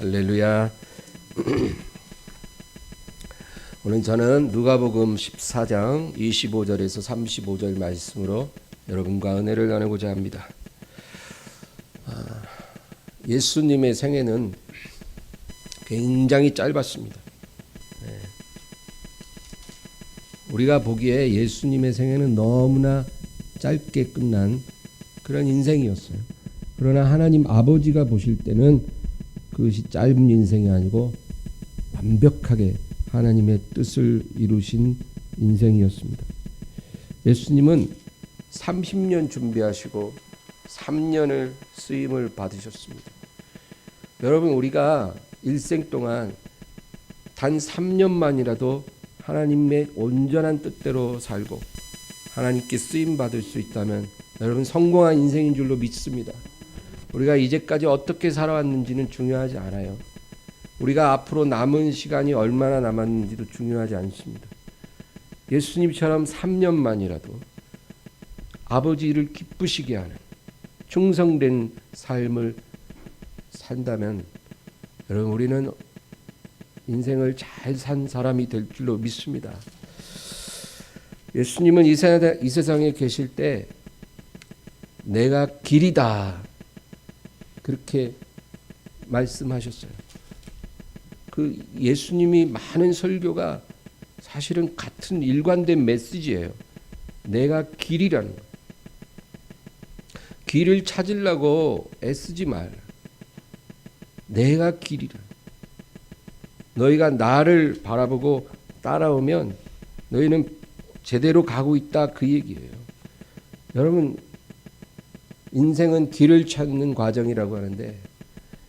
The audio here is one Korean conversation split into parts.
할렐루야. 오늘 저는 누가복음 14장 25절에서 35절 말씀으로 여러분과 은혜를 나누고자 합니다. 예수님의 생애는 굉장히 짧았습니다. 우리가 보기에 예수님의 생애는 너무나 짧게 끝난 그런 인생이었어요. 그러나 하나님 아버지가 보실 때는 그것이 짧은 인생이 아니고 완벽하게 하나님의 뜻을 이루신 인생이었습니다. 예수님은 30년 준비하시고 3년을 쓰임을 받으셨습니다. 여러분, 우리가 일생 동안 단 3년만이라도 하나님의 온전한 뜻대로 살고 하나님께 쓰임 받을 수 있다면 여러분 성공한 인생인 줄로 믿습니다. 우리가 이제까지 어떻게 살아왔는지는 중요하지 않아요. 우리가 앞으로 남은 시간이 얼마나 남았는지도 중요하지 않습니다. 예수님처럼 3년만이라도 아버지를 기쁘시게 하는 충성된 삶을 산다면 여러분 우리는 인생을 잘 산 사람이 될 줄로 믿습니다. 예수님은 이 세상에 계실 때 내가 길이다 그렇게 말씀하셨어요. 그 예수님이 많은 설교가 사실은 같은 일관된 메시지예요. 내가 길이라는 거. 길을 찾으려고 애쓰지 말. 내가 길이라. 너희가 나를 바라보고 따라오면 너희는 제대로 가고 있다 그 얘기예요. 여러분 인생은 길을 찾는 과정이라고 하는데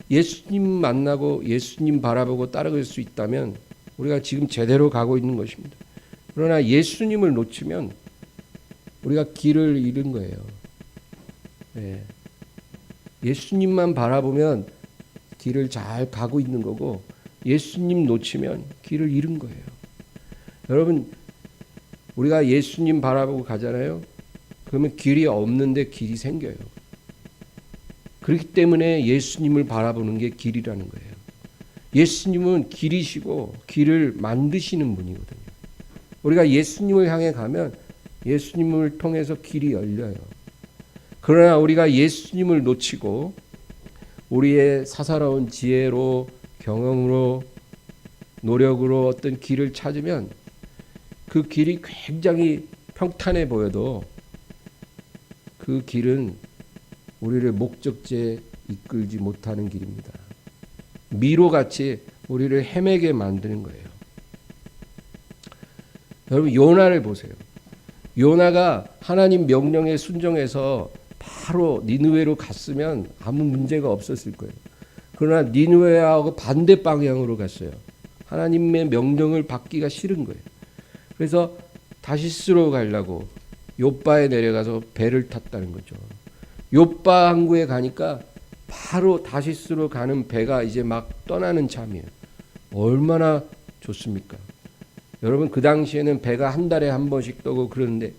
예수님 만나고 예수님 바라보고 따라갈 수 있다면 우리가 지금 제대로 가고 있는 것입니다. 그러나 예수님을 놓치면 우리가 길을 잃은 거예요. 네. 예수님만 바라보면 길을 잘 가고 있는 거고 예수님 놓치면 길을 잃은 거예요. 여러분 우리가 예수님 바라보고 가잖아요. 그러면 길이 없는데 길이 생겨요. 그렇기 때문에 예수님을 바라보는 게 길이라는 거예요. 예수님은 길이시고 길을 만드시는 분이거든요. 우리가 예수님을 향해 가면 예수님을 통해서 길이 열려요. 그러나 우리가 예수님을 놓치고 우리의 사사로운 지혜로 경험으로 노력으로 어떤 길을 찾으면 그 길이 굉장히 평탄해 보여도 그 길은 우리를 목적지에 이끌지 못하는 길입니다. 미로같이 우리를 헤매게 만드는 거예요. 여러분 요나를 보세요. 요나가 하나님 명령에 순종해서 바로 니느웨로 갔으면 아무 문제가 없었을 거예요. 그러나 니느웨하고 반대 방향으로 갔어요. 하나님의 명령을 받기가 싫은 거예요. 그래서 다시스로 가려고 욥바에 내려가서 배를 탔다는 거죠. 욥바 항구에 가니까 바로 다시스로 가는 배가 이제 막 떠나는 참이에요. 얼마나 좋습니까? 여러분 그 당시에는 배가 한 달에 한 번씩 떠고 그러는데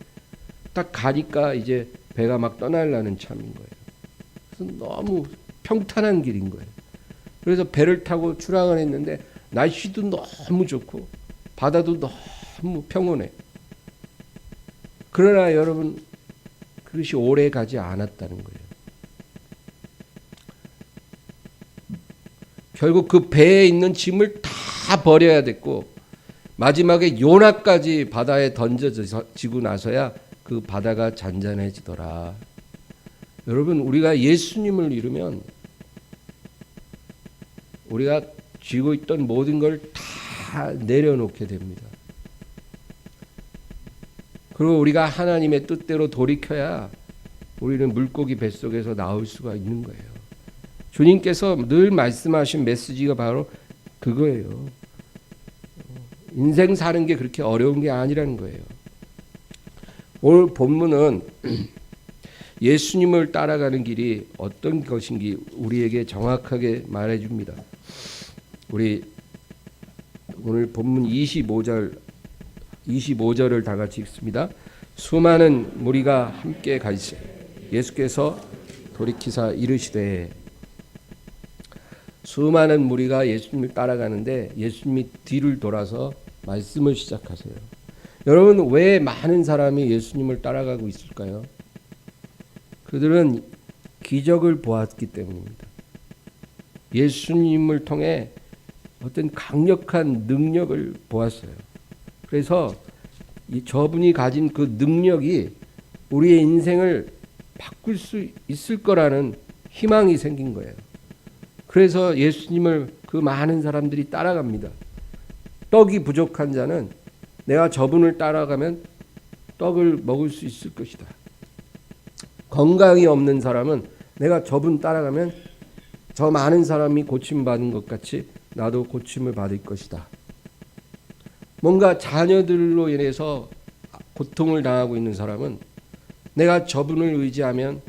딱 가니까 이제 배가 막 떠나려는 참인 거예요. 그래서 너무 평탄한 길인 거예요. 그래서 배를 타고 출항을 했는데 날씨도 너무 좋고 바다도 너무 평온해. 그러나 여러분 그것이 오래 가지 않았다는 거예요. 결국 그 배에 있는 짐을 다 버려야 됐고 마지막에 요나까지 바다에 던져지고 나서야 그 바다가 잔잔해지더라. 여러분 우리가 예수님을 잃으면 우리가 쥐고 있던 모든 걸 다 내려놓게 됩니다. 그리고 우리가 하나님의 뜻대로 돌이켜야 우리는 물고기 뱃속에서 나올 수가 있는 거예요. 주님께서 늘 말씀하신 메시지가 바로 그거예요. 인생 사는 게 그렇게 어려운 게 아니라는 거예요. 오늘 본문은 예수님을 따라가는 길이 어떤 것인지 우리에게 정확하게 말해줍니다. 우리 오늘 본문 25절을 다 같이 읽습니다. 수많은 무리가 함께 가시되 예수께서 돌이키사 이르시되 수많은 무리가 예수님을 따라가는데 예수님이 뒤를 돌아서 말씀을 시작하세요. 여러분, 왜 많은 사람이 예수님을 따라가고 있을까요? 그들은 기적을 보았기 때문입니다. 예수님을 통해 어떤 강력한 능력을 보았어요. 그래서 저분이 가진 그 능력이 우리의 인생을 바꿀 수 있을 거라는 희망이 생긴 거예요. 그래서 예수님을 그 많은 사람들이 따라갑니다. 떡이 부족한 자는 내가 저분을 따라가면 떡을 먹을 수 있을 것이다. 건강이 없는 사람은 내가 저분 따라가면 저 많은 사람이 고침받은 것 같이 나도 고침을 받을 것이다. 뭔가 자녀들로 인해서 고통을 당하고 있는 사람은 내가 저분을 의지하면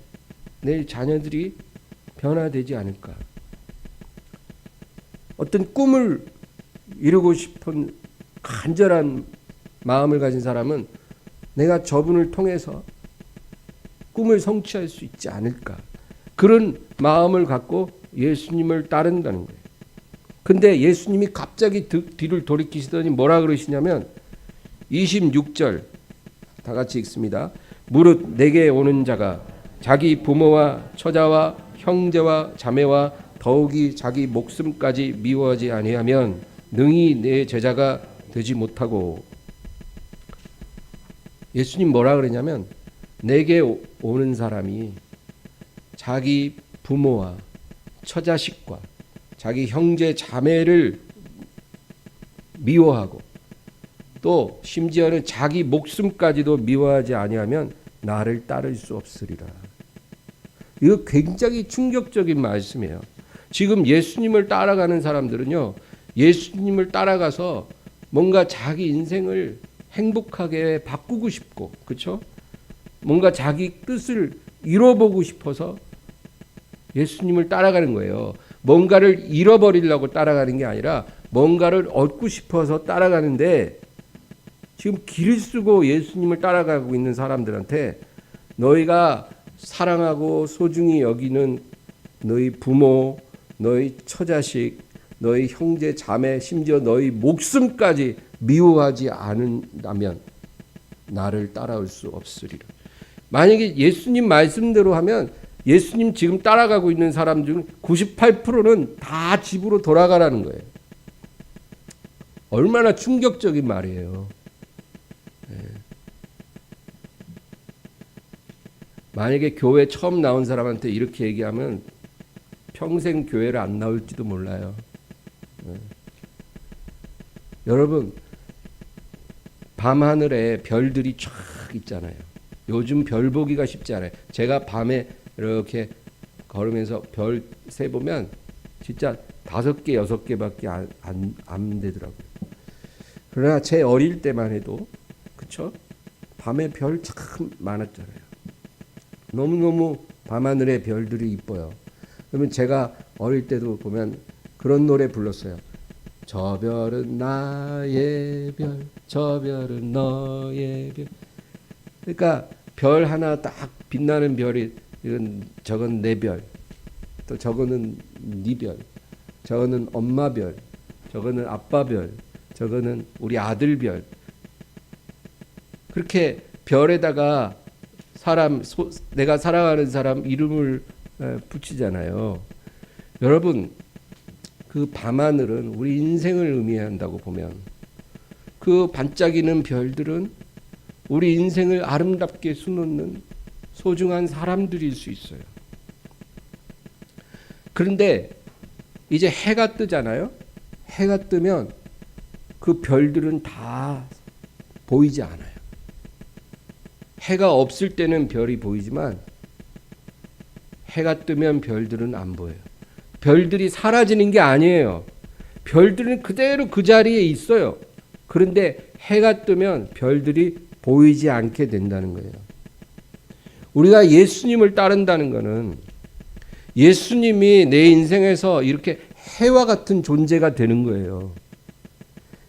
내 자녀들이 변화되지 않을까. 어떤 꿈을 이루고 싶은 간절한 마음을 가진 사람은 내가 저분을 통해서 꿈을 성취할 수 있지 않을까. 그런 마음을 갖고 예수님을 따른다는 거예요. 근데 예수님이 갑자기 뒤를 돌이키시더니 뭐라 그러시냐면 26절 다 같이 읽습니다. 무릇 내게 오는 자가 자기 부모와 처자와 형제와 자매와 더욱이 자기 목숨까지 미워하지 아니하면 능히 내 제자가 되지 못하고. 예수님 뭐라 그러냐면 내게 오는 사람이 자기 부모와 처자식과 자기 형제 자매를 미워하고 또 심지어는 자기 목숨까지도 미워하지 아니하면 나를 따를 수 없으리라. 이거 굉장히 충격적인 말씀이에요. 지금 예수님을 따라가는 사람들은요, 예수님을 따라가서 뭔가 자기 인생을 행복하게 바꾸고 싶고, 그렇죠? 뭔가 자기 뜻을 이뤄보고 싶어서 예수님을 따라가는 거예요. 뭔가를 잃어버리려고 따라가는 게 아니라 뭔가를 얻고 싶어서 따라가는데, 지금 길을 쓰고 예수님을 따라가고 있는 사람들한테 너희가 사랑하고 소중히 여기는 너희 부모, 너희 처자식, 너희 형제 자매, 심지어 너희 목숨까지 미워하지 않는다면 나를 따라올 수 없으리라. 만약에 예수님 말씀대로 하면 예수님 지금 따라가고 있는 사람 중 98%는 다 집으로 돌아가라는 거예요. 얼마나 충격적인 말이에요. 네. 만약에 교회 처음 나온 사람한테 이렇게 얘기하면 평생 교회를 안 나올지도 몰라요. 네. 여러분, 밤하늘에 별들이 쫙 있잖아요. 요즘 별 보기가 쉽지 않아요. 제가 밤에 이렇게 걸으면서 별 세보면 진짜 5개, 6개밖에 안 되더라고요. 그러나 제 어릴 때만 해도, 그쵸? 밤에 별 참 많았잖아요. 너무너무 밤하늘의 별들이 이뻐요. 그러면 제가 어릴 때도 보면 그런 노래 불렀어요. 저 별은 나의 별, 저 별은 너의 별. 그러니까 별 하나 딱 빛나는 별이, 이건 저건 내 별, 또 저거는 네 별, 저거는 엄마 별, 저거는 아빠 별, 저거는 우리 아들 별. 그렇게 별에다가 내가 사랑하는 사람 이름을 붙이잖아요. 여러분, 그 밤하늘은 우리 인생을 의미한다고 보면 그 반짝이는 별들은 우리 인생을 아름답게 수놓는 소중한 사람들일 수 있어요. 그런데 이제 해가 뜨잖아요. 해가 뜨면 그 별들은 다 보이지 않아요. 해가 없을 때는 별이 보이지만 해가 뜨면 별들은 안 보여요. 별들이 사라지는 게 아니에요. 별들은 그대로 그 자리에 있어요. 그런데 해가 뜨면 별들이 보이지 않게 된다는 거예요. 우리가 예수님을 따른다는 것은 예수님이 내 인생에서 이렇게 해와 같은 존재가 되는 거예요.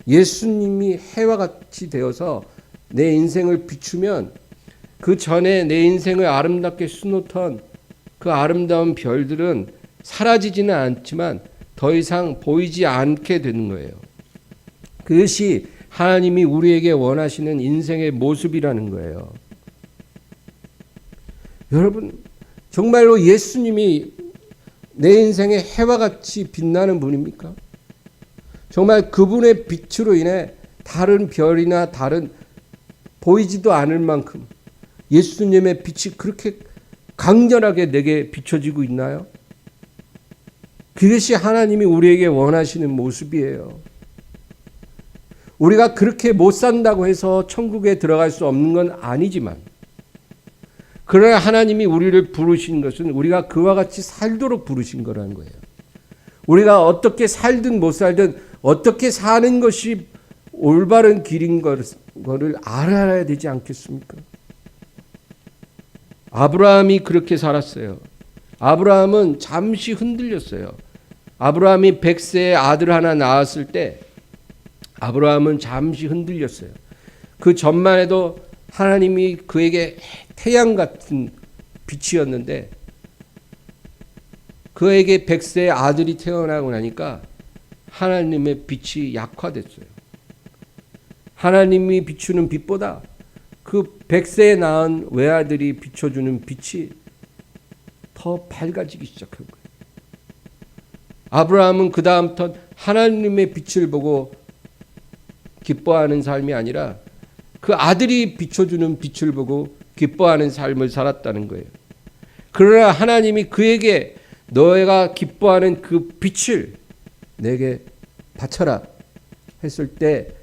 예수님이 해와 같이 되어서 내 인생을 비추면 그 전에 내 인생을 아름답게 수놓던 그 아름다운 별들은 사라지지는 않지만 더 이상 보이지 않게 되는 거예요. 그것이 하나님이 우리에게 원하시는 인생의 모습이라는 거예요. 여러분, 정말로 예수님이 내 인생의 해와 같이 빛나는 분입니까? 정말 그분의 빛으로 인해 다른 별이나 다른 보이지도 않을 만큼 예수님의 빛이 그렇게 강렬하게 내게 비춰지고 있나요? 그것이 하나님이 우리에게 원하시는 모습이에요. 우리가 그렇게 못 산다고 해서 천국에 들어갈 수 없는 건 아니지만, 그러나 하나님이 우리를 부르신 것은 우리가 그와 같이 살도록 부르신 거라는 거예요. 우리가 어떻게 살든 못 살든 어떻게 사는 것이 올바른 길인 거를 알아야 되지 않겠습니까? 아브라함이 그렇게 살았어요. 아브라함은 잠시 흔들렸어요. 아브라함이 100세에 아들 하나 낳았을 때 아브라함은 잠시 흔들렸어요. 그 전만 해도 하나님이 그에게 태양 같은 빛이었는데, 그에게 100세의 아들이 태어나고 나니까 하나님의 빛이 약화됐어요. 하나님이 비추는 빛보다 그 100세에 낳은 외아들이 비춰주는 빛이 더 밝아지기 시작한 거예요. 아브라함은 그 다음부터 하나님의 빛을 보고 기뻐하는 삶이 아니라 그 아들이 비춰주는 빛을 보고 기뻐하는 삶을 살았다는 거예요. 그러나 하나님이 그에게 너희가 기뻐하는 그 빛을 내게 바쳐라 했을 때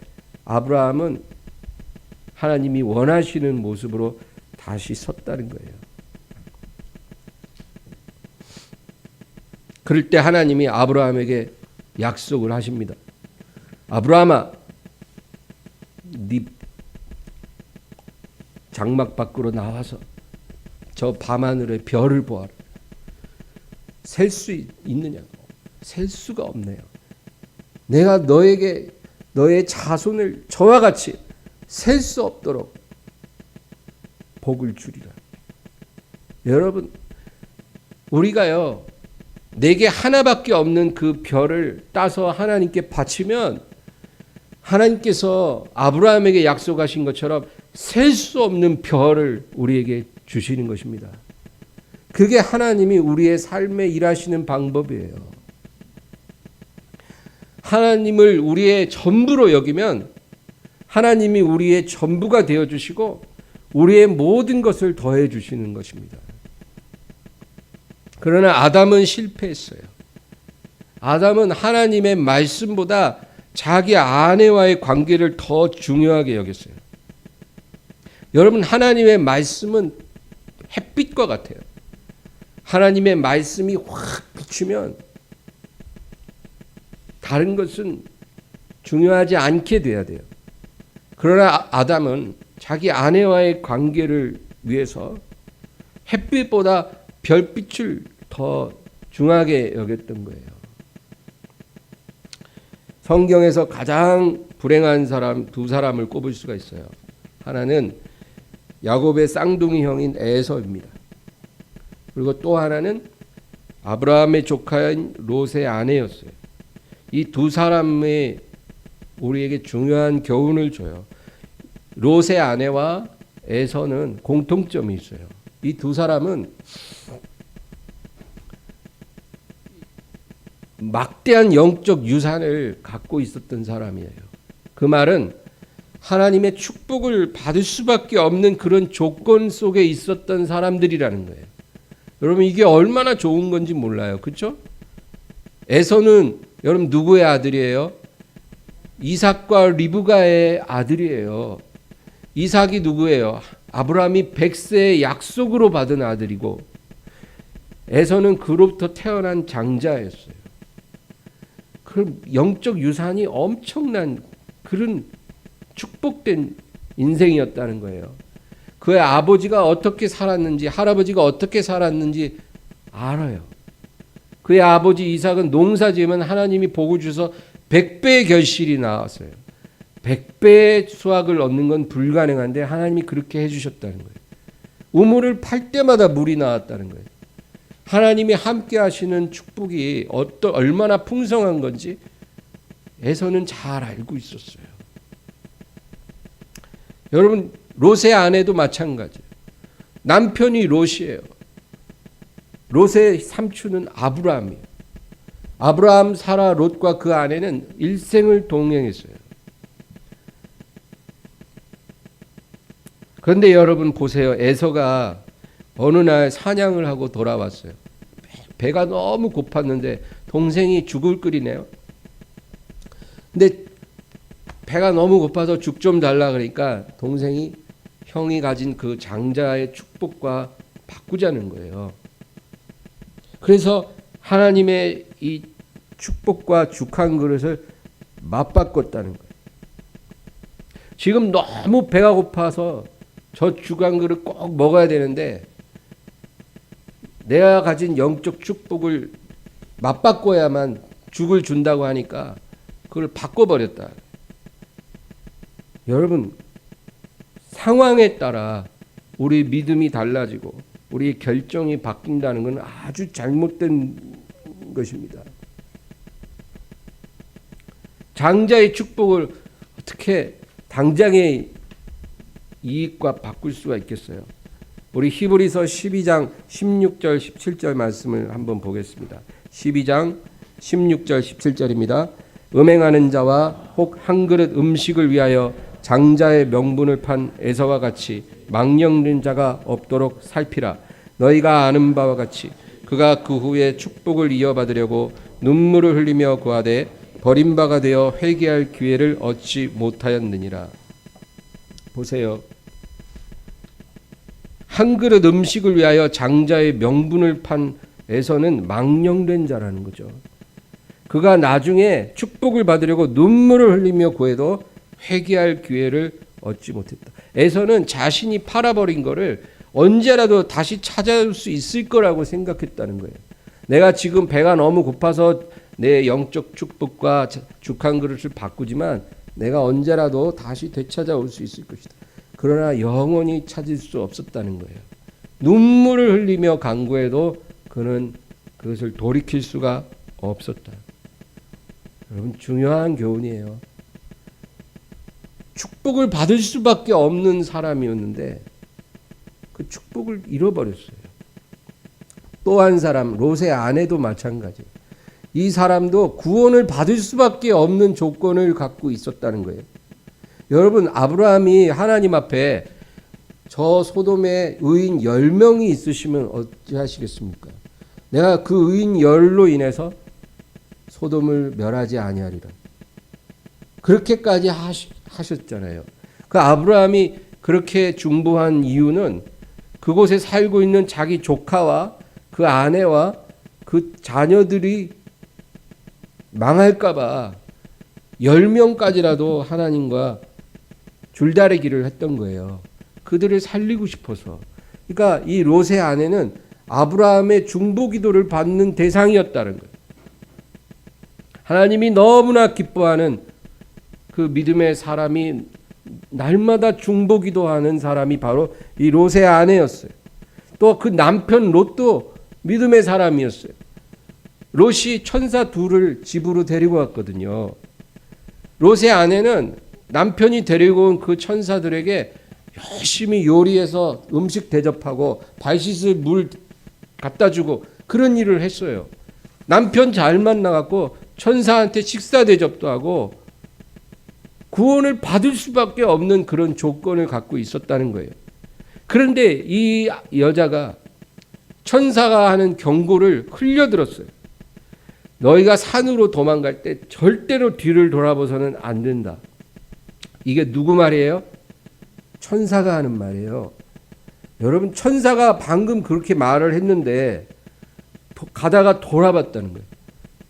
아브라함은 하나님이 원하시는 모습으로 다시 섰다는 거예요. 그럴 때 하나님이 아브라함에게 약속을 하십니다. 아브라함아, 네 장막 밖으로 나와서 저 밤하늘의 별을 보아라. 셀 수 있느냐고. 셀 수가 없네요. 내가 너에게 너의 자손을 저와 같이 셀 수 없도록 복을 주리라. 여러분, 우리가요, 내게 하나밖에 없는 그 별을 따서 하나님께 바치면 하나님께서 아브라함에게 약속하신 것처럼 셀 수 없는 별을 우리에게 주시는 것입니다. 그게 하나님이 우리의 삶에 일하시는 방법이에요. 하나님을 우리의 전부로 여기면 하나님이 우리의 전부가 되어주시고 우리의 모든 것을 더해 주시는 것입니다. 그러나 아담은 실패했어요. 아담은 하나님의 말씀보다 자기 아내와의 관계를 더 중요하게 여겼어요. 여러분, 하나님의 말씀은 햇빛과 같아요. 하나님의 말씀이 확 비추면 다른 것은 중요하지 않게 돼야 돼요. 그러나 아담은 자기 아내와의 관계를 위해서 햇빛보다 별빛을 더 중하게 여겼던 거예요. 성경에서 가장 불행한 사람 두 사람을 꼽을 수가 있어요. 하나는 야곱의 쌍둥이 형인 에서입니다. 그리고 또 하나는 아브라함의 조카인 롯의 아내였어요. 이 두 사람의 우리에게 중요한 교훈을 줘요. 롯의 아내와 에서는 공통점이 있어요. 이 두 사람은 막대한 영적 유산을 갖고 있었던 사람이에요. 그 말은 하나님의 축복을 받을 수밖에 없는 그런 조건 속에 있었던 사람들이라는 거예요. 여러분, 이게 얼마나 좋은 건지 몰라요. 그렇죠? 에서는 여러분 누구의 아들이에요? 이삭과 리브가의 아들이에요. 이삭이 누구예요? 아브라함이 100세의 약속으로 받은 아들이고, 에서는 그로부터 태어난 장자였어요. 그 영적 유산이 엄청난 그런 축복된 인생이었다는 거예요. 그의 아버지가 어떻게 살았는지, 할아버지가 어떻게 살았는지 알아요. 그의 아버지 이삭은 농사 지으면 하나님이 복을 주셔서 100배의 결실이 나왔어요. 100배의 수확을 얻는 건 불가능한데 하나님이 그렇게 해주셨다는 거예요. 우물을 팔 때마다 물이 나왔다는 거예요. 하나님이 함께 하시는 축복이 얼마나 풍성한 건지 에서는 잘 알고 있었어요. 여러분, 롯의 아내도 마찬가지예요. 남편이 롯이에요. 롯의 삼촌은 아브라함이에요. 아브라함, 사라, 롯과 그 아내는 일생을 동행했어요. 그런데 여러분 보세요. 에서가 어느 날 사냥을 하고 돌아왔어요. 배가 너무 고팠는데 동생이 죽을 끓이네요. 근데 배가 너무 고파서 죽 좀 달라 그러니까 동생이 형이 가진 그 장자의 축복과 바꾸자는 거예요. 그래서 하나님의 이 축복과 죽 한 그릇을 맞바꿨다는 거예요. 지금 너무 배가 고파서 저 죽 한 그릇 꼭 먹어야 되는데 내가 가진 영적 축복을 맞바꿔야만 죽을 준다고 하니까 그걸 바꿔버렸다. 여러분, 상황에 따라 우리 믿음이 달라지고 우리 결정이 바뀐다는 건 아주 잘못된 것입니다. 장자의 축복을 어떻게 당장의 이익과 바꿀 수가 있겠어요? 우리 히브리서 12장 16절 17절 말씀을 한번 보겠습니다. 12장 16절 17절입니다. 음행하는 자와 혹 한 그릇 음식을 위하여 장자의 명분을 판 에서와 같이 망령된 자가 없도록 살피라. 너희가 아는 바와 같이 그가 그 후에 축복을 이어받으려고 눈물을 흘리며 구하되 버림바가 되어 회개할 기회를 얻지 못하였느니라. 보세요. 한 그릇 음식을 위하여 장자의 명분을 판 에서는 망령된 자라는 거죠. 그가 나중에 축복을 받으려고 눈물을 흘리며 구해도 회개할 기회를 얻지 못했다. 에서는 자신이 팔아버린 거를 언제라도 다시 찾아올 수 있을 거라고 생각했다는 거예요. 내가 지금 배가 너무 고파서 내 영적 축복과 죽 한 그릇을 바꾸지만 내가 언제라도 다시 되찾아올 수 있을 것이다. 그러나 영원히 찾을 수 없었다는 거예요. 눈물을 흘리며 간구해도 그는 그것을 돌이킬 수가 없었다. 여러분, 중요한 교훈이에요. 축복을 받을 수밖에 없는 사람이었는데 그 축복을 잃어버렸어요. 또 한 사람, 롯의 아내도 마찬가지예요. 이 사람도 구원을 받을 수밖에 없는 조건을 갖고 있었다는 거예요. 여러분, 아브라함이 하나님 앞에 저 소돔에 의인 10명이 있으시면 어찌 하시겠습니까? 내가 그 의인 10로 인해서 소돔을 멸하지 아니하리라. 그렇게까지 하셨잖아요. 그 아브라함이 그렇게 중보한 이유는 그곳에 살고 있는 자기 조카와 그 아내와 그 자녀들이 망할까 봐 10명까지라도 하나님과 줄다리기를 했던 거예요. 그들을 살리고 싶어서. 그러니까 이 롯의 아내는 아브라함의 중보 기도를 받는 대상이었다는 거예요. 하나님이 너무나 기뻐하는 그 믿음의 사람이 날마다 중보 기도하는 사람이 바로 이 롯의 아내였어요. 또 그 남편 롯도 믿음의 사람이었어요. 롯이 천사 둘을 집으로 데리고 왔거든요. 롯의 아내는 남편이 데리고 온 그 천사들에게 열심히 요리해서 음식 대접하고 발 씻을 물 갖다 주고 그런 일을 했어요. 남편 잘 만나갖고 천사한테 식사 대접도 하고 구원을 받을 수밖에 없는 그런 조건을 갖고 있었다는 거예요. 그런데 이 여자가 천사가 하는 경고를 흘려들었어요. 너희가 산으로 도망갈 때 절대로 뒤를 돌아보서는 안 된다. 이게 누구 말이에요? 천사가 하는 말이에요. 여러분, 천사가 방금 그렇게 말을 했는데 가다가 돌아봤다는 거예요.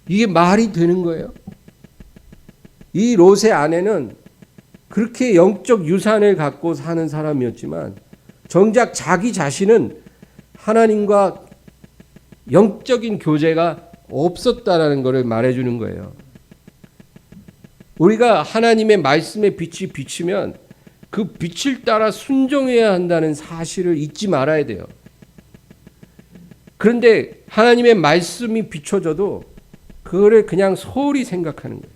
이게 말이 되는 거예요? 이 롯의 아내는 그렇게 영적 유산을 갖고 사는 사람이었지만 정작 자기 자신은 하나님과 영적인 교제가 없었다라는 것을 말해주는 거예요. 우리가 하나님의 말씀에 빛이 비치면 그 빛을 따라 순종해야 한다는 사실을 잊지 말아야 돼요. 그런데 하나님의 말씀이 비춰져도 그거를 그냥 소홀히 생각하는 거예요.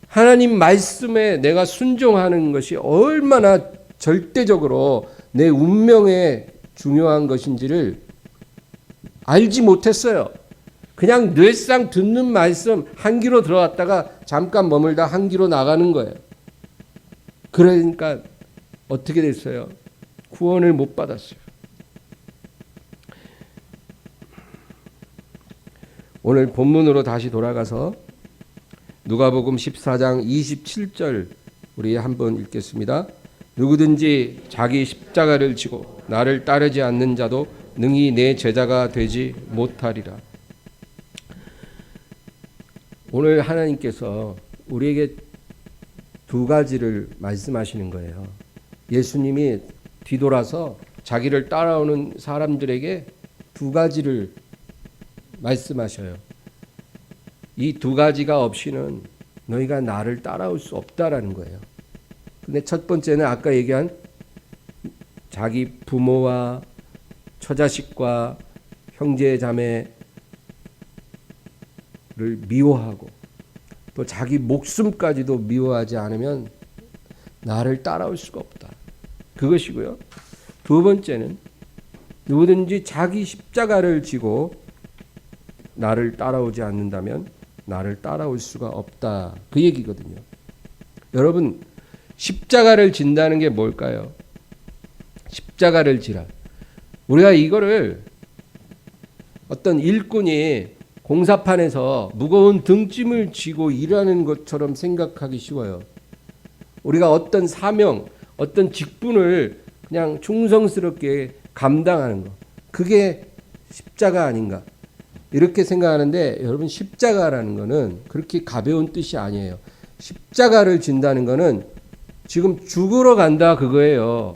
하나님 말씀에 내가 순종하는 것이 얼마나 절대적으로 내 운명에 중요한 것인지를 알지 못했어요. 그냥 뇌상 듣는 말씀 한 귀로 들어왔다가 잠깐 머물다 한 귀로 나가는 거예요. 그러니까 어떻게 됐어요? 구원을 못 받았어요. 오늘 본문으로 다시 돌아가서 누가복음 14장 27절 우리 한번 읽겠습니다. 누구든지 자기 십자가를 지고 나를 따르지 않는 자도 능히 내 제자가 되지 못하리라. 오늘 하나님께서 우리에게 두 가지를 말씀하시는 거예요. 예수님이 뒤돌아서 자기를 따라오는 사람들에게 두 가지를 말씀하셔요. 이 두 가지가 없이는 너희가 나를 따라올 수 없다라는 거예요. 근데 첫 번째는 아까 얘기한 자기 부모와 처자식과 형제 자매를 미워하고 또 자기 목숨까지도 미워하지 않으면 나를 따라올 수가 없다. 그것이고요. 두 번째는 누구든지 자기 십자가를 지고 나를 따라오지 않는다면 나를 따라올 수가 없다. 그 얘기거든요. 여러분, 십자가를 진다는 게 뭘까요? 십자가를 지라. 우리가 이거를 어떤 일꾼이 공사판에서 무거운 등짐을 지고 일하는 것처럼 생각하기 쉬워요. 우리가 어떤 사명, 어떤 직분을 그냥 충성스럽게 감당하는 것, 그게 십자가 아닌가 이렇게 생각하는데, 여러분, 십자가라는 거는 그렇게 가벼운 뜻이 아니에요. 십자가를 진다는 거는 지금 죽으러 간다 그거예요.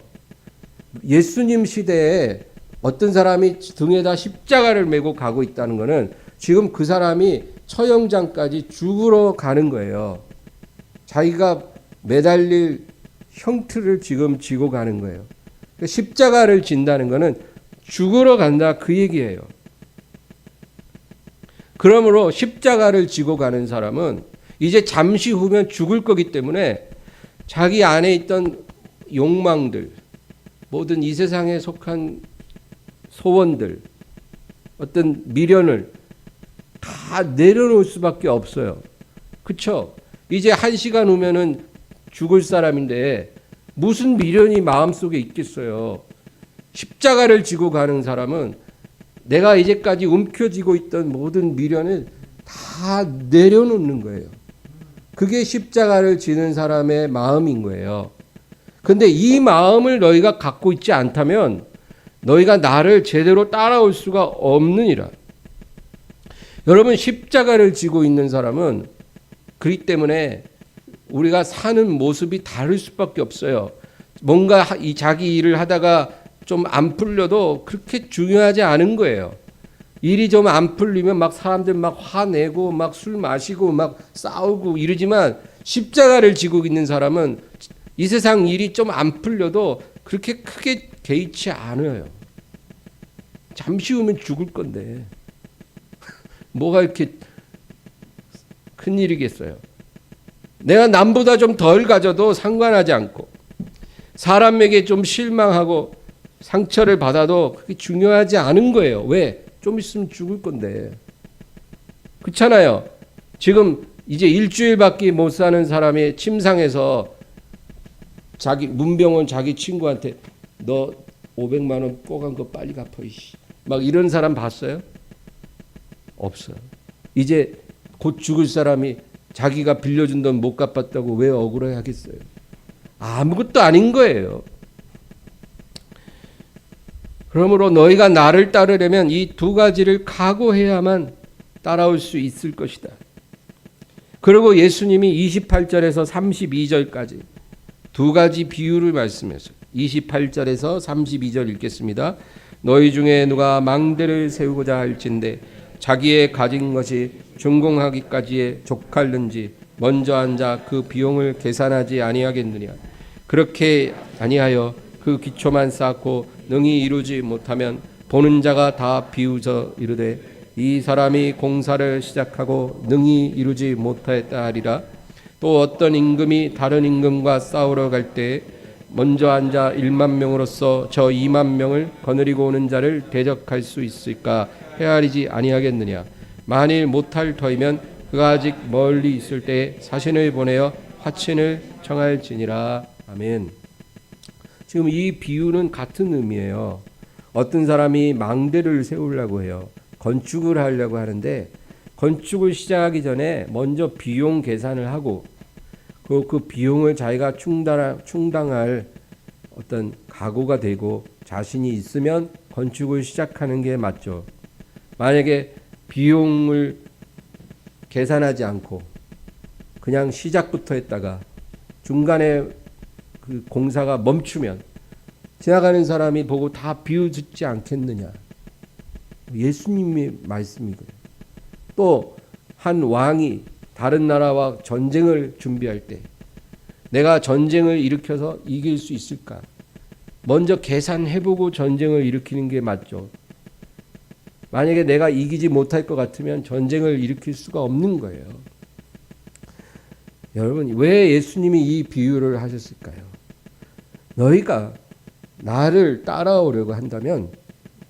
예수님 시대에 어떤 사람이 등에다 십자가를 메고 가고 있다는 거는 지금 그 사람이 처형장까지 죽으러 가는 거예요. 자기가 매달릴 형틀을 지금 지고 가는 거예요. 그러니까 십자가를 진다는 거는 죽으러 간다 그 얘기예요. 그러므로 십자가를 지고 가는 사람은 이제 잠시 후면 죽을 거기 때문에 자기 안에 있던 욕망들, 모든 이 세상에 속한 소원들, 어떤 미련을 다 내려놓을 수밖에 없어요. 그렇죠? 이제 1시간 후면은 죽을 사람인데 무슨 미련이 마음속에 있겠어요. 십자가를 지고 가는 사람은 내가 이제까지 움켜쥐고 있던 모든 미련을 다 내려놓는 거예요. 그게 십자가를 지는 사람의 마음인 거예요. 근데 이 마음을 너희가 갖고 있지 않다면 너희가 나를 제대로 따라올 수가 없느니라. 여러분, 십자가를 지고 있는 사람은 그렇기 때문에 우리가 사는 모습이 다를 수밖에 없어요. 뭔가 이 자기 일을 하다가 좀 안 풀려도 그렇게 중요하지 않은 거예요. 일이 좀 안 풀리면 막 사람들 막 화내고 막 술 마시고 막 싸우고 이러지만, 십자가를 지고 있는 사람은 이 세상 일이 좀 안 풀려도 그렇게 크게 개의치 않아요. 잠시 후면 죽을 건데 뭐가 이렇게 큰일이겠어요. 내가 남보다 좀 덜 가져도 상관하지 않고, 사람에게 좀 실망하고 상처를 받아도 그게 중요하지 않은 거예요. 왜? 좀 있으면 죽을 건데. 그렇잖아요. 지금 이제 일주일밖에 못 사는 사람이 침상에서 자기 문병원 자기 친구한테 너 500만 원 뽀간 거 빨리 갚아 이씨. 막 이런 사람 봤어요? 없어요. 이제 곧 죽을 사람이 자기가 빌려준 돈 못 갚았다고 왜 억울해 하겠어요? 아무것도 아닌 거예요. 그러므로 너희가 나를 따르려면 이 두 가지를 각오해야만 따라올 수 있을 것이다. 그리고 예수님이 28절에서 32절까지 두 가지 비유를 말씀했어요. 28절에서 32절 읽겠습니다. 너희 중에 누가 망대를 세우고자 할진대 자기의 가진 것이 준공하기까지에 족할는지 먼저 앉아 그 비용을 계산하지 아니하겠느냐. 그렇게 아니하여 그 기초만 쌓고 능히 이루지 못하면 보는 자가 다 비웃어 이르되 이 사람이 공사를 시작하고 능히 이루지 못하였다 하리라. 또 어떤 임금이 다른 임금과 싸우러 갈 때에 먼저 앉아 1만 명으로서 저 2만 명을 거느리고 오는 자를 대적할 수 있을까 헤아리지 아니하겠느냐. 만일 못할 터이면 그가 아직 멀리 있을 때에 사신을 보내어 화친을 청할지니라. 아멘. 지금 이 비유는 같은 의미예요. 어떤 사람이 망대를 세우려고 해요. 건축을 하려고 하는데 건축을 시작하기 전에 먼저 비용 계산을 하고 그 비용을 자기가 충당할 어떤 각오가 되고 자신이 있으면 건축을 시작하는 게 맞죠. 만약에 비용을 계산하지 않고 그냥 시작부터 했다가 중간에 그 공사가 멈추면 지나가는 사람이 보고 다 비웃지 않겠느냐. 예수님의 말씀이고요. 또 한 왕이 다른 나라와 전쟁을 준비할 때 내가 전쟁을 일으켜서 이길 수 있을까? 먼저 계산해보고 전쟁을 일으키는 게 맞죠. 만약에 내가 이기지 못할 것 같으면 전쟁을 일으킬 수가 없는 거예요. 여러분, 왜 예수님이 이 비유를 하셨을까요? 너희가 나를 따라오려고 한다면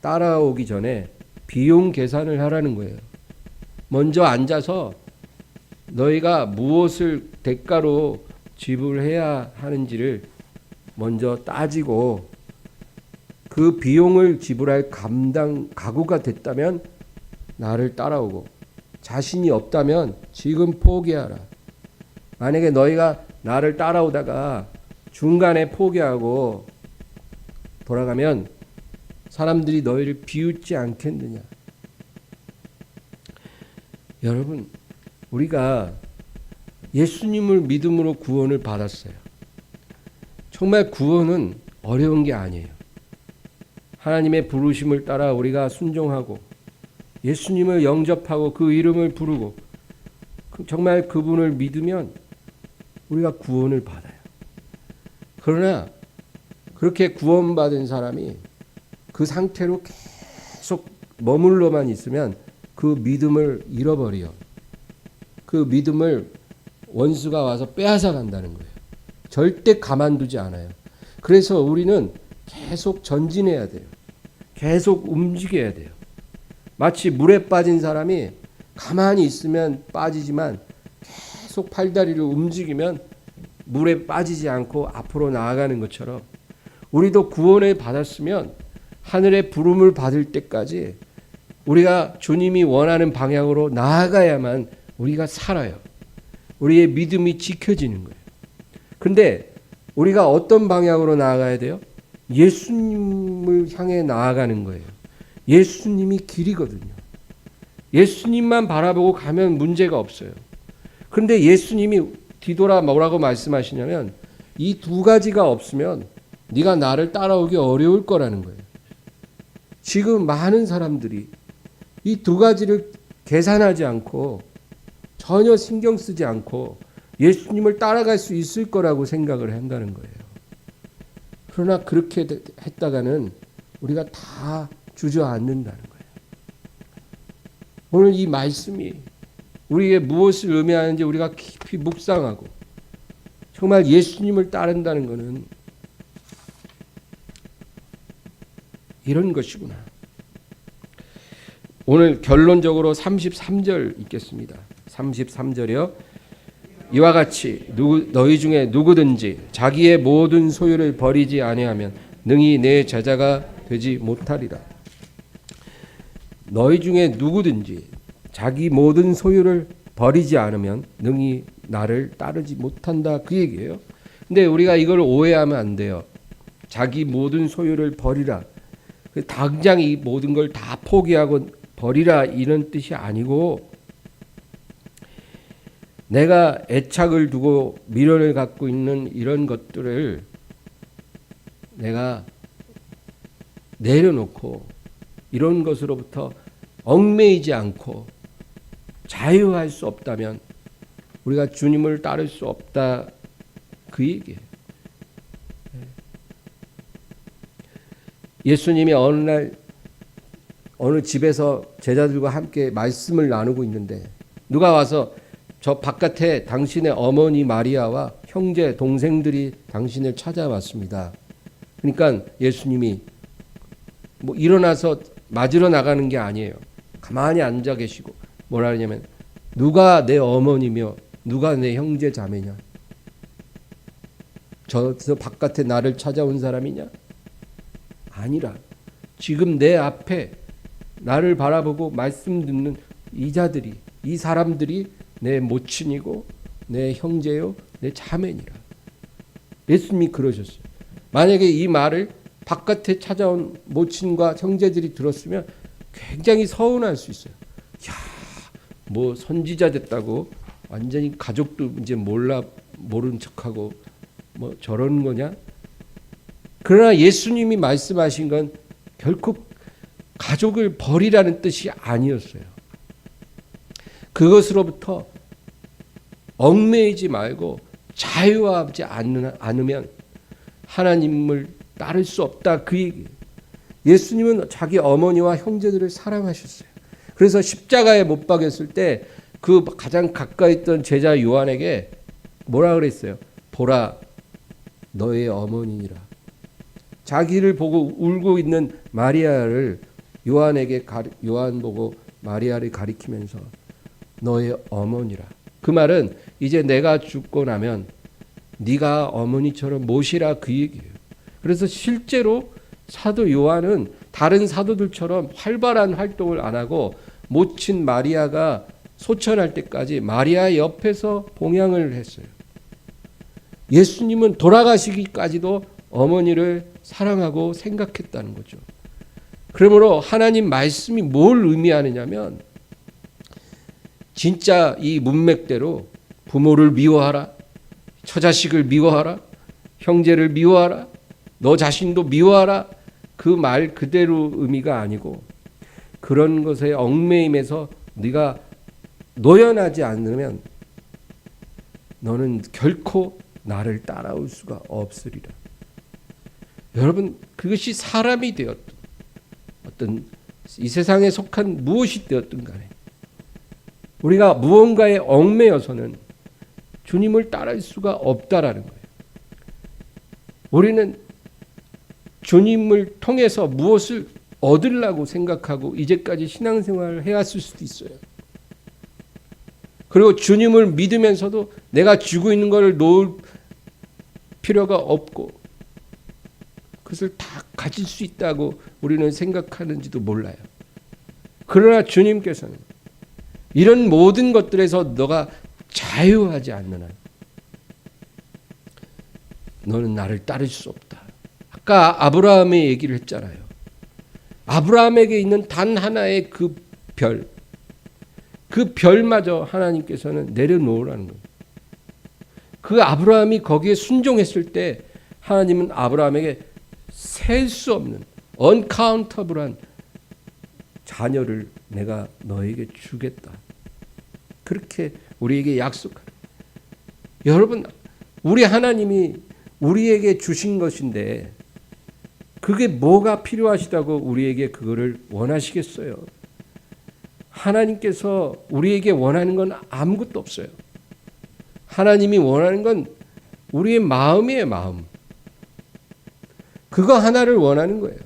따라오기 전에 비용 계산을 하라는 거예요. 먼저 앉아서 너희가 무엇을 대가로 지불해야 하는지를 먼저 따지고 그 비용을 지불할 각오가 됐다면 나를 따라오고 자신이 없다면 지금 포기하라. 만약에 너희가 나를 따라오다가 중간에 포기하고 돌아가면 사람들이 너희를 비웃지 않겠느냐. 여러분, 우리가 예수님을 믿음으로 구원을 받았어요. 정말 구원은 어려운 게 아니에요. 하나님의 부르심을 따라 우리가 순종하고 예수님을 영접하고 그 이름을 부르고 정말 그분을 믿으면 우리가 구원을 받아요. 그러나 그렇게 구원받은 사람이 그 상태로 계속 머물러만 있으면 그 믿음을 잃어버려. 그 믿음을 원수가 와서 빼앗아 간다는 거예요. 절대 가만두지 않아요. 그래서 우리는 계속 전진해야 돼요. 계속 움직여야 돼요. 마치 물에 빠진 사람이 가만히 있으면 빠지지만 계속 팔다리를 움직이면 물에 빠지지 않고 앞으로 나아가는 것처럼 우리도 구원을 받았으면 하늘의 부름을 받을 때까지 우리가 주님이 원하는 방향으로 나아가야만 우리가 살아요. 우리의 믿음이 지켜지는 거예요. 근데 우리가 어떤 방향으로 나아가야 돼요? 예수님을 향해 나아가는 거예요. 예수님이 길이거든요. 예수님만 바라보고 가면 문제가 없어요. 그런데 예수님이 뒤돌아 뭐라고 말씀하시냐면 이 두 가지가 없으면 네가 나를 따라오기 어려울 거라는 거예요. 지금 많은 사람들이 이 두 가지를 계산하지 않고 전혀 신경 쓰지 않고 예수님을 따라갈 수 있을 거라고 생각을 한다는 거예요. 그러나 그렇게 했다가는 우리가 다 주저앉는다는 거예요. 오늘 이 말씀이 우리에게 무엇을 의미하는지 우리가 깊이 묵상하고 정말 예수님을 따른다는 것은 이런 것이구나. 오늘 결론적으로 33절 읽겠습니다. 33절이요. 이와 같이 너희 중에 누구든지 자기의 모든 소유를 버리지 아니하면 능히 내 제자가 되지 못하리라. 너희 중에 누구든지 자기 모든 소유를 버리지 않으면 능히 나를 따르지 못한다, 그 얘기예요. 근데 우리가 이걸 오해하면 안 돼요. 자기 모든 소유를 버리라. 당장 이 모든 걸 다 포기하고 버리라 이런 뜻이 아니고 내가 애착을 두고 미련을 갖고 있는 이런 것들을 내가 내려놓고 이런 것으로부터 얽매이지 않고 자유할 수 없다면 우리가 주님을 따를 수 없다, 그 얘기예요. 예수님이 어느 날 어느 집에서 제자들과 함께 말씀을 나누고 있는데 누가 와서 저 바깥에 당신의 어머니 마리아와 형제 동생들이 당신을 찾아왔습니다. 그러니까 예수님이 뭐 일어나서 맞으러 나가는 게 아니에요. 가만히 앉아 계시고 뭐라 하냐면 누가 내 어머니며 누가 내 형제 자매냐? 저 바깥에 나를 찾아온 사람이냐? 아니라 지금 내 앞에 나를 바라보고 말씀 듣는 이 자들이, 이 사람들이 내 모친이고 내 형제요 내 자매니라. 예수님이 그러셨어요. 만약에 이 말을 바깥에 찾아온 모친과 형제들이 들었으면 굉장히 서운할 수 있어요. 야, 뭐 선지자 됐다고 완전히 가족도 이제 모른 척하고 뭐 저런 거냐? 그러나 예수님이 말씀하신 건 결코 가족을 버리라는 뜻이 아니었어요. 그것으로부터 얽매이지 말고 자유하지 않으면 하나님을 따를 수 없다 그 얘기예요. 예수님은 자기 어머니와 형제들을 사랑하셨어요. 그래서 십자가에 못 박였을 때 그 가장 가까이 있던 제자 요한에게 뭐라 그랬어요? 보라 너의 어머니니라. 자기를 보고 울고 있는 마리아를 요한 보고 마리아를 가리키면서 너의 어머니라. 그 말은 이제 내가 죽고 나면 네가 어머니처럼 모시라 그 얘기예요. 그래서 실제로 사도 요한은 다른 사도들처럼 활발한 활동을 안 하고 모친 마리아가 소천할 때까지 마리아 옆에서 봉양을 했어요. 예수님은 돌아가시기까지도 어머니를 사랑하고 생각했다는 거죠. 그러므로 하나님 말씀이 뭘 의미하느냐면 진짜 이 문맥대로 부모를 미워하라, 처자식을 미워하라, 형제를 미워하라, 너 자신도 미워하라 그 말 그대로 의미가 아니고 그런 것에 얽매임에서 네가 노연하지 않으면 너는 결코 나를 따라올 수가 없으리라. 여러분 그것이 사람이 되었든 어떤 이 세상에 속한 무엇이 되었든 간에 우리가 무언가에 얽매여서는 주님을 따를 수가 없다라는 거예요. 우리는 주님을 통해서 무엇을 얻으려고 생각하고 이제까지 신앙생활을 해왔을 수도 있어요. 그리고 주님을 믿으면서도 내가 쥐고 있는 것을 놓을 필요가 없고 그것을 다 가질 수 있다고 우리는 생각하는지도 몰라요. 그러나 주님께서는 이런 모든 것들에서 너가 자유하지 않는 한 너는 나를 따를 수 없다. 아까 아브라함의 얘기를 했잖아요. 아브라함에게 있는 단 하나의 그 별, 그 별마저 하나님께서는 내려놓으라는 거예요. 그 아브라함이 거기에 순종했을 때 하나님은 아브라함에게 셀 수 없는 언카운터블한 자녀를 내가 너에게 주겠다. 그렇게 우리에게 약속하는. 여러분 우리 하나님이 우리에게 주신 것인데 그게 뭐가 필요하시다고 우리에게 그거를 원하시겠어요? 하나님께서 우리에게 원하는 건 아무것도 없어요. 하나님이 원하는 건 우리의 마음이에요, 마음. 그거 하나를 원하는 거예요.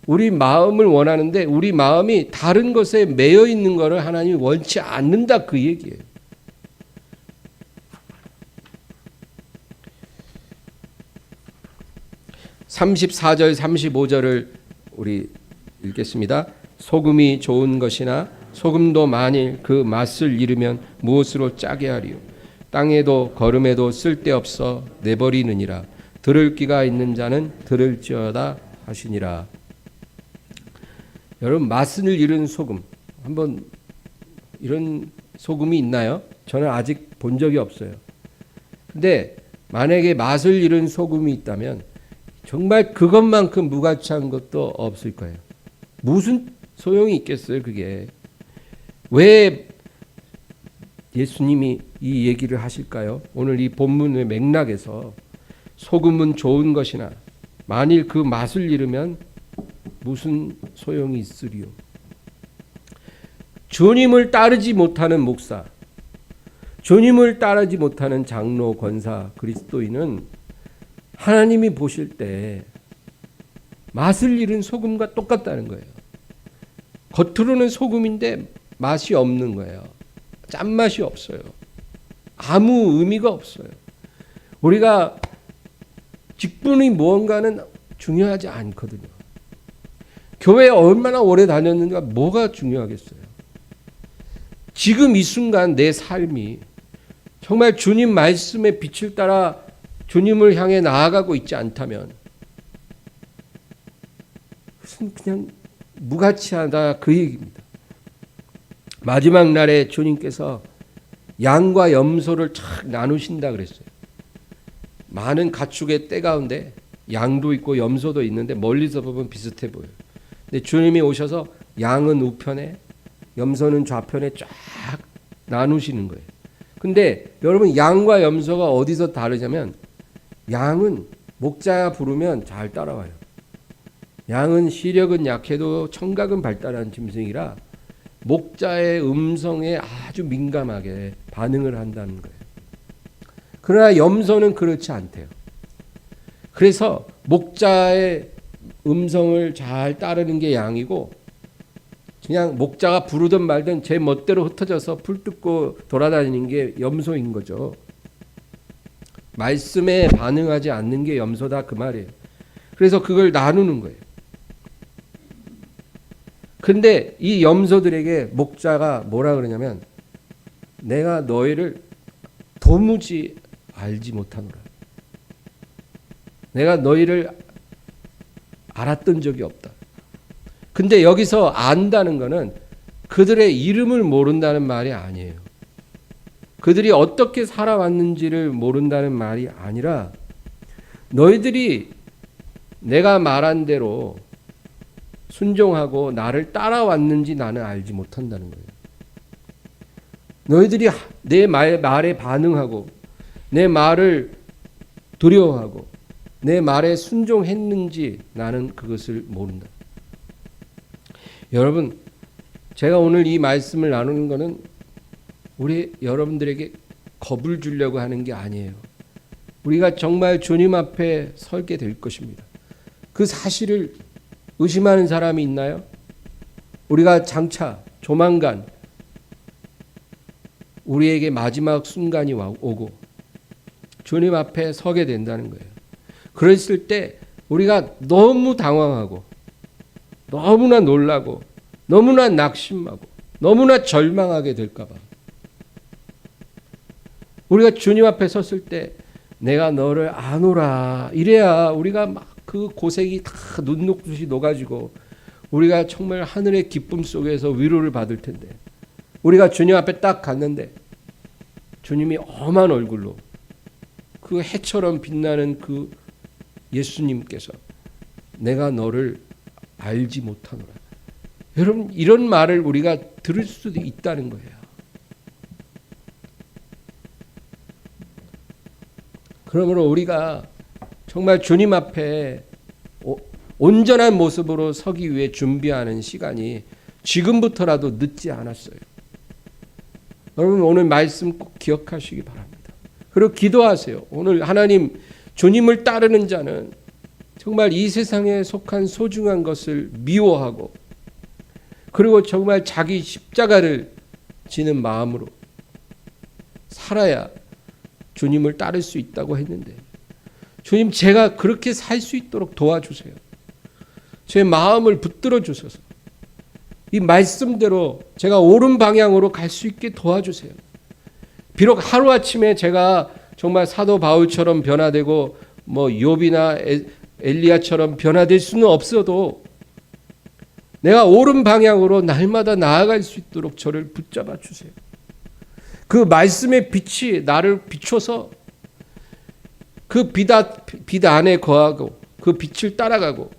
우리 마음을 원하는데 우리 마음이 다른 것에 매여 있는 것을 하나님이 원치 않는다 그 얘기예요. (34절) (35절을) 우리 읽겠습니다. 소금이 좋은 것이나 소금도 만일 그 맛을 잃으면 무엇으로 짜게 하리요? 땅에도 거름에도 쓸데없어 내버리느니라. 들을 귀가 있는 자는 들을지어다 하시니라. 여러분 맛을 잃은 소금 한번 이런 소금이 있나요? 저는 아직 본 적이 없어요. 근데 만약에 맛을 잃은 소금이 있다면 정말 그것만큼 무가치한 것도 없을 거예요. 무슨 소용이 있겠어요 그게. 왜 예수님이 이 얘기를 하실까요? 오늘 이 본문의 맥락에서 소금은 좋은 것이나 만일 그 맛을 잃으면 무슨 소용이 있으리요? 주님을 따르지 못하는 목사, 주님을 따르지 못하는 장로, 권사, 그리스도인은 하나님이 보실 때 맛을 잃은 소금과 똑같다는 거예요. 겉으로는 소금인데 맛이 없는 거예요. 짠맛이 없어요. 아무 의미가 없어요. 우리가 직분이 무언가는 중요하지 않거든요. 교회에 얼마나 오래 다녔는가 뭐가 중요하겠어요. 지금 이 순간 내 삶이 정말 주님 말씀의 빛을 따라 주님을 향해 나아가고 있지 않다면 그냥 무가치하다 그 얘기입니다. 마지막 날에 주님께서 양과 염소를 착 나누신다 그랬어요. 많은 가축의 떼 가운데 양도 있고 염소도 있는데 멀리서 보면 비슷해 보여요. 근데 주님이 오셔서 양은 우편에 염소는 좌편에 쫙 나누시는 거예요. 근데 여러분 양과 염소가 어디서 다르냐면 양은 목자 부르면 잘 따라와요. 양은 시력은 약해도 청각은 발달한 짐승이라 목자의 음성에 아주 민감하게 반응을 한다는 거예요. 그러나 염소는 그렇지 않대요. 그래서 목자의 음성을 잘 따르는 게 양이고 그냥 목자가 부르든 말든 제 멋대로 흩어져서 풀 뜯고 돌아다니는 게 염소인 거죠. 말씀에 반응하지 않는 게 염소다 그 말이에요. 그래서 그걸 나누는 거예요. 근데 이 염소들에게 목자가 뭐라 그러냐면 내가 너희를 도무지 알지 못하노라. 내가 너희를 알았던 적이 없다. 근데 여기서 안다는 것은 그들의 이름을 모른다는 말이 아니에요. 그들이 어떻게 살아왔는지를 모른다는 말이 아니라 너희들이 내가 말한 대로 순종하고 나를 따라왔는지 나는 알지 못한다는 거예요. 너희들이 내 말에 반응하고 내 말을 두려워하고 내 말에 순종했는지 나는 그것을 모른다. 여러분, 제가 오늘 이 말씀을 나누는 것은 우리 여러분들에게 겁을 주려고 하는 게 아니에요. 우리가 정말 주님 앞에 설게 될 것입니다. 그 사실을 의심하는 사람이 있나요? 우리가 장차 조만간 우리에게 마지막 순간이 오고 주님 앞에 서게 된다는 거예요. 그랬을 때 우리가 너무 당황하고 너무나 놀라고 너무나 낙심하고 너무나 절망하게 될까 봐 우리가 주님 앞에 섰을 때 내가 너를 아노라 이래야 우리가 막 그 고생이 다 눈 녹듯이 녹아지고 우리가 정말 하늘의 기쁨 속에서 위로를 받을 텐데 우리가 주님 앞에 딱 갔는데 주님이 험한 얼굴로 그 해처럼 빛나는 그 예수님께서 내가 너를 알지 못하노라. 여러분 이런 말을 우리가 들을 수도 있다는 거예요. 그러므로 우리가 정말 주님 앞에 온전한 모습으로 서기 위해 준비하는 시간이 지금부터라도 늦지 않았어요. 여러분 오늘 말씀 꼭 기억하시기 바랍니다. 그리고 기도하세요. 오늘 하나님 주님을 따르는 자는 정말 이 세상에 속한 소중한 것을 미워하고 그리고 정말 자기 십자가를 지는 마음으로 살아야 주님을 따를 수 있다고 했는데 주님 제가 그렇게 살 수 있도록 도와주세요. 제 마음을 붙들어 주셔서 이 말씀대로 제가 옳은 방향으로 갈 수 있게 도와주세요. 비록 하루아침에 제가 정말 사도 바울처럼 변화되고 뭐 욥이나 엘리야처럼 변화될 수는 없어도 내가 옳은 방향으로 날마다 나아갈 수 있도록 저를 붙잡아 주세요. 그 말씀의 빛이 나를 비춰서 그 빛 안에 거하고 그 빛을 따라가고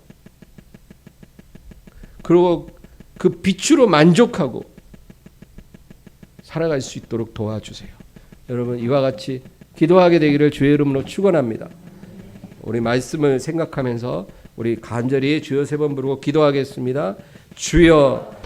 그리고 그 빛으로 만족하고 살아갈 수 있도록 도와주세요. 여러분 이와 같이 기도하게 되기를 주의 이름으로 축원합니다. 우리 말씀을 생각하면서 우리 간절히 주여 세 번 부르고 기도하겠습니다. 주여